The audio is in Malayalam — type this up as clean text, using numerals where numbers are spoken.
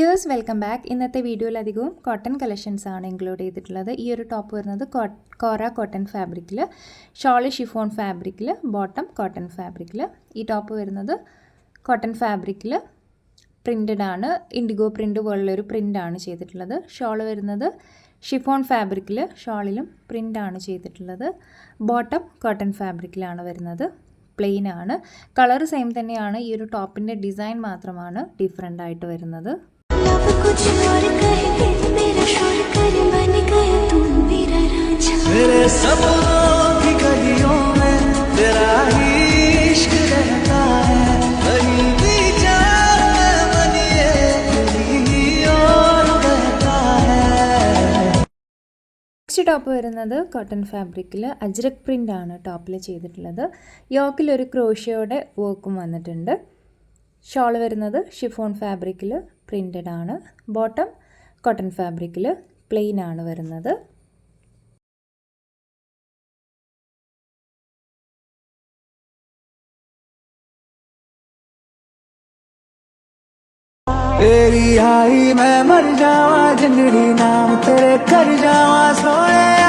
Viewers welcome back. ഇന്നത്തെ വീഡിയോയിൽ അധികവും കോട്ടൺ കളക്ഷൻസ് ആണ് ഇൻക്ലൂഡ് ചെയ്തിട്ടുള്ളത്. ഈ ഒരു ടോപ്പ് വരുന്നത് കോറ കോട്ടൺ ഫാബ്രിക്കിൽ, ഷോള് ഷിഫോൺ ഫാബ്രിക്കിൽ, ബോട്ടം കോട്ടൺ ഫാബ്രിക്കിൽ. ഈ ടോപ്പ് വരുന്നത് കോട്ടൺ ഫാബ്രിക്കിൽ പ്രിൻറ്റഡ് ആണ്, ഇൻഡിഗോ പ്രിൻ്റ് പോലുള്ളൊരു പ്രിൻ്റാണ് ചെയ്തിട്ടുള്ളത്. ഷോള് വരുന്നത് ഷിഫോൺ ഫാബ്രിക്കിൽ, ഷോളിലും പ്രിൻ്റാണ് ചെയ്തിട്ടുള്ളത്. ബോട്ടം കോട്ടൺ ഫാബ്രിക്കിലാണ് വരുന്നത്, പ്ലെയിൻ ആണ്. കളർ സെയിം തന്നെയാണ്, ഈ ഒരു ടോപ്പിൻ്റെ ഡിസൈൻ മാത്രമാണ് ഡിഫറെൻ്റ് ആയിട്ട് വരുന്നത്. നെക്സ്റ്റ് ടോപ്പ് വരുന്നത് കോട്ടൺ ഫാബ്രിക്കിൽ അജ്രക് പ്രിൻ്റ് ആണ് ടോപ്പിൽ ചെയ്തിട്ടുള്ളത്. യോക്കിലൊരു ക്രോഷ്യോയുടെ വർക്കും വന്നിട്ടുണ്ട്. ഷോൾ വരുന്നത് ഷിഫോൺ ഫാബ്രിക്കിൽ പ്രിൻ്റഡ് ആണ്. ബോട്ടം കോട്ടൺ ഫാബ്രിക്കിൽ പ്ലെയിൻ ആണ് വരുന്നത്. तेरी आई मैं मर जावा, जिंदड़ी नाम तेरे कर जावा सोने।